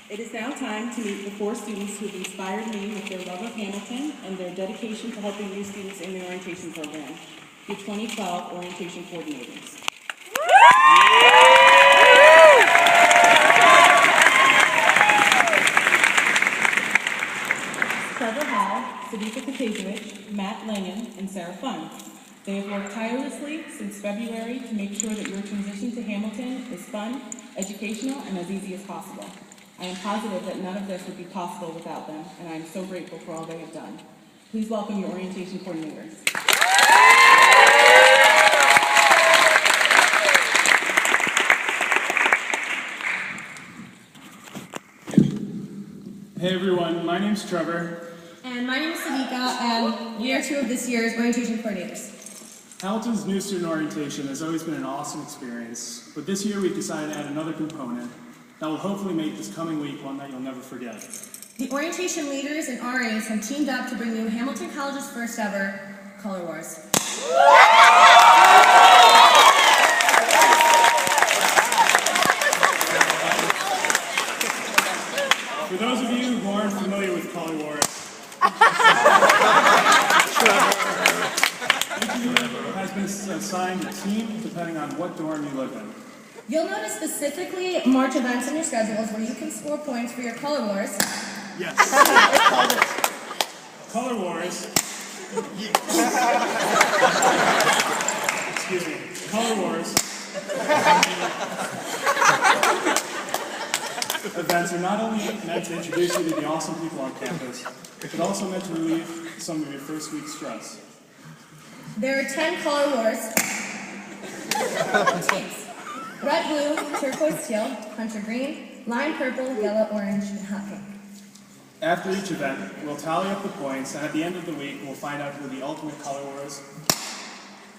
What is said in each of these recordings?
It is now time to meet the 4 students who have inspired me with their love of Hamilton and their dedication to helping new students in the orientation program, the 2012 orientation coordinators. Trevor, Howe, Sidika, Kajtezovic, Langan, and Pfund. They have worked tirelessly since February to make sure that your transition to Hamilton is fun, educational, and as easy as possible. I am positive that none of this would be possible without them, and I am so grateful for all they have done. Please welcome your orientation coordinators. Hey everyone, my name's Trevor. And my name is Sidika, and we are 2 of this year's orientation coordinators. Hamilton's new student orientation has always been an awesome experience, but this year we've decided to add another component that will hopefully make this coming week one that you'll never forget. The orientation leaders and RAs have teamed up to bring you Hamilton College's first ever Color Wars. For those of you who aren't familiar with Color Wars, each of you has been assigned a team depending on what dorm you live in. You'll notice specifically March events in your schedules where you can score points for your Color Wars. Yes. Color Wars. Excuse me. Color Wars. Events are not only meant to introduce you to the awesome people on campus, but also meant to relieve some of your first week stress. There are 10 Color Wars teams. Red, blue, turquoise, teal, hunter green, lime purple, yellow, orange, and hot pink. After each event, we'll tally up the points, and at the end of the week, we'll find out who the ultimate Color Wars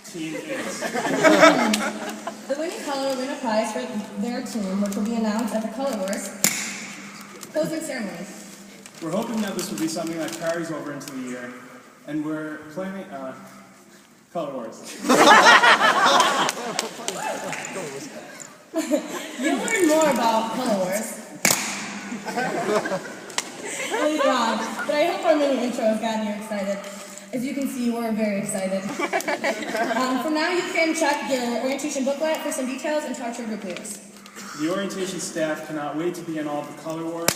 team is. The winning color will win a prize for their team, which will be announced at the Color Wars closing ceremony. We're hoping that this will be something that carries over into the year, and we're planning Color Wars. You'll learn more about Color Wars later on, but I hope our mini intro has gotten you excited. As you can see, we're very excited. For now, you can check your orientation booklet for some details and talk to your group leaders. The orientation staff cannot wait to be in all the Color Wars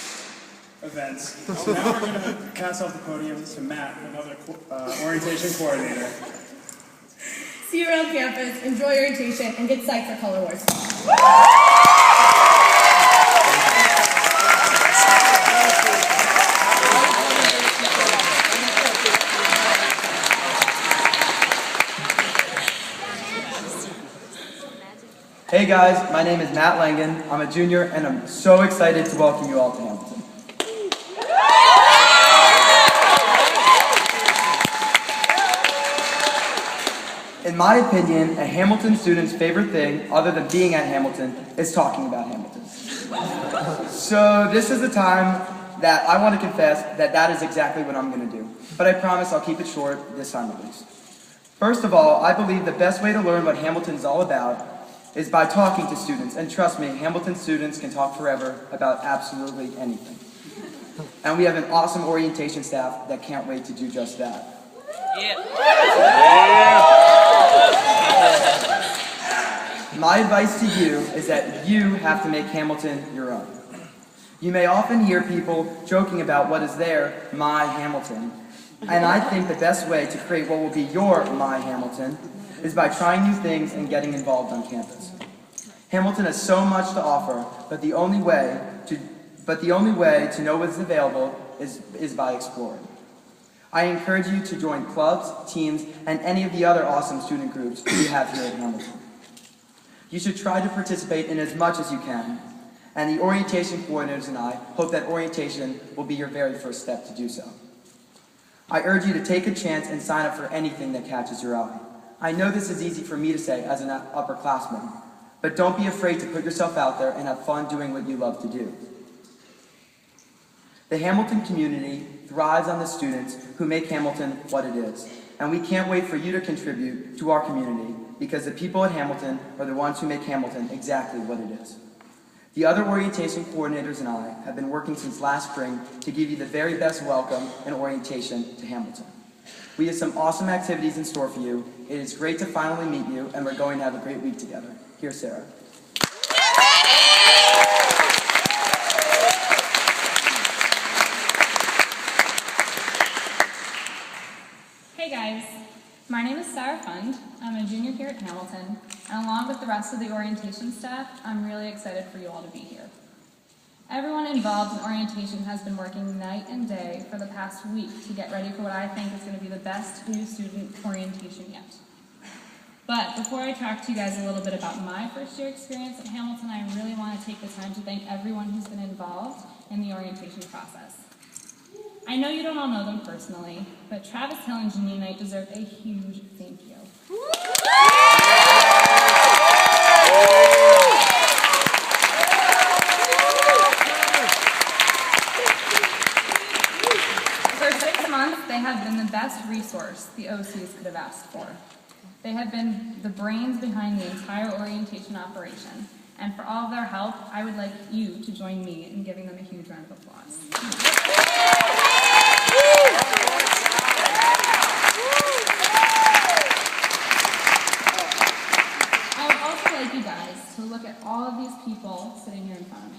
events. So now we're going to pass off the podium to Matt, another orientation coordinator. See you around campus, enjoy orientation, and get psyched for Color Wars. Hey guys, my name is Matt Langan. I'm a junior and I'm so excited to welcome you all to Hamilton. In my opinion, a Hamilton student's favorite thing, other than being at Hamilton, is talking about Hamilton. So this is the time that I want to confess that is exactly what I'm going to do. But I promise I'll keep it short, this time at least. First of all, I believe the best way to learn what Hamilton is all about is by talking to students. And trust me, Hamilton students can talk forever about absolutely anything. And we have an awesome orientation staff that can't wait to do just that. My advice to you is that you have to make Hamilton your own. You may often hear people joking about what is their My Hamilton. And I think the best way to create what will be your My Hamilton is by trying new things and getting involved on campus. Hamilton has so much to offer, but the only way to know what's available is by exploring. I encourage you to join clubs, teams, and any of the other awesome student groups we have here at Hamilton. You should try to participate in as much as you can, and the orientation coordinators and I hope that orientation will be your very first step to do so. I urge you to take a chance and sign up for anything that catches your eye. I know this is easy for me to say as an upperclassman, but don't be afraid to put yourself out there and have fun doing what you love to do. The Hamilton community thrives on the students who make Hamilton what it is, and we can't wait for you to contribute to our community because the people at Hamilton are the ones who make Hamilton exactly what it is. The other orientation coordinators and I have been working since last spring to give you the very best welcome and orientation to Hamilton. We have some awesome activities in store for you. It is great to finally meet you, and we're going to have a great week together. Here's Sarah. Hey guys, my name is Pfund. I'm a junior here at Hamilton, and along with the rest of the orientation staff, I'm really excited for you all to be here. Everyone involved in orientation has been working night and day for the past week to get ready for what I think is going to be the best new student orientation yet. But before I talk to you guys a little bit about my first year experience at Hamilton, I really want to take the time to thank everyone who's been involved in the orientation process. I know you don't all know them personally, but Travis, Hill, and Janine deserve a huge thank you. For 6 months, they have been the best resource the OCs could have asked for. They have been the brains behind the entire orientation operation, and for all of their help, I would like you to join me in giving them a huge round of applause. I would also like you guys to look at all of these people sitting here in front of me.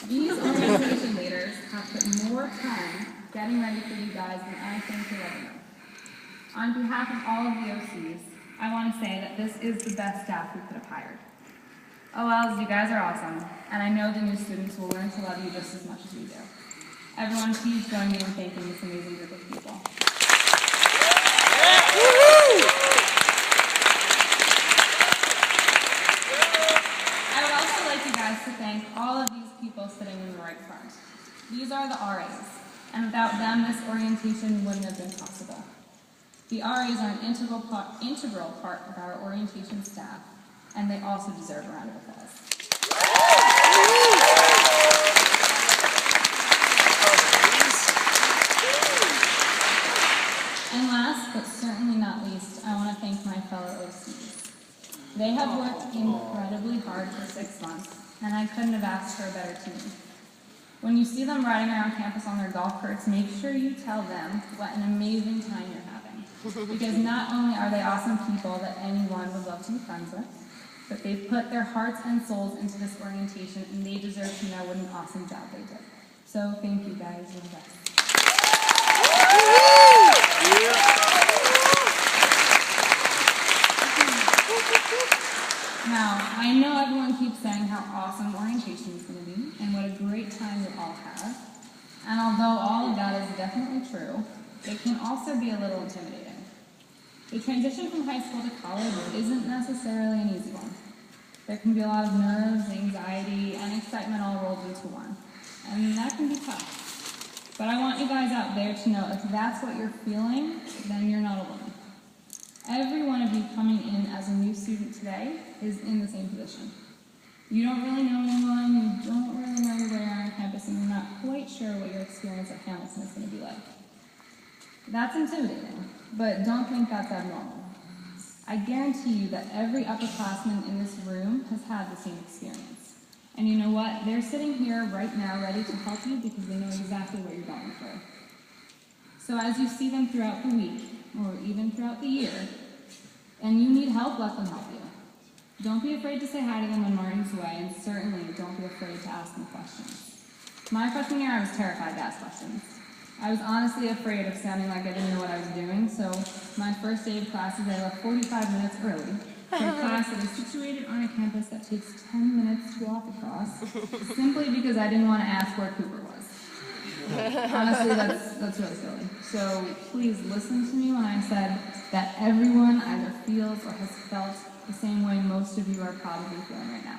These orientation leaders have put more time getting ready for you guys than I think you'll ever know. On behalf of all of the OCs, I want to say that this is the best staff we could have hired. OLs, you guys are awesome, and I know the new students will learn to love you just as much as we do. Everyone, please join me in thanking this amazing group of people. I would also like you guys to thank all of these people sitting in the right front. These are the RAs, and without them, this orientation wouldn't have been possible. The RAs are an integral part of our orientation staff, and they also deserve a round of applause. And last, but certainly not least, I want to thank my fellow OCs. They have worked incredibly hard for 6 months, and I couldn't have asked for a better team. When you see them riding around campus on their golf carts, make sure you tell them what an amazing time you're having. Because not only are they awesome people that anyone would love to be friends with, but they've put their hearts and souls into this orientation, and they deserve to know what an awesome job they did. So thank you guys, you're the best. Now, I know everyone keeps saying how awesome orientation is going to be, and what a great time you'll all have. And although all of that is definitely true, it can also be a little intimidating. The transition from high school to college isn't necessarily an easy one. There can be a lot of nerves, anxiety, and excitement all rolled into one. And that can be tough. But I want you guys out there to know if that's what you're feeling, then you're not alone. Every one of you coming in as a new student today is in the same position. You don't really know anyone, you don't really know your way around campus, and you're not quite sure what your experience at Hamilton is going to be like. That's intimidating, but don't think that's abnormal. I guarantee you that every upperclassman in this room has had the same experience. And you know what? They're sitting here right now ready to help you because they know exactly what you're going through. So as you see them throughout the week, or even throughout the year, and you need help, let them help you. Don't be afraid to say hi to them when Martin's away, and certainly don't be afraid to ask them questions. My freshman year, I was terrified to ask questions. I was honestly afraid of sounding like I didn't know what I was doing, so my first day of classes, I left 45 minutes early for a class that is situated on a campus that takes 10 minutes to walk across, simply because I didn't want to ask where Cooper was. Honestly, that's really silly. So please listen to me when I said that everyone either feels or has felt the same way most of you are probably feeling right now.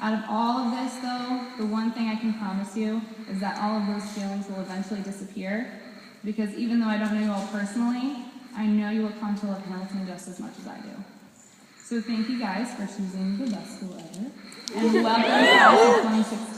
Out of all of this, though, the one thing I can promise you is that all of those feelings will eventually disappear, because even though I don't know you all personally, I know you will come to love Hamilton just as much as I do. So thank you guys for choosing the best school ever, and welcome to 2016.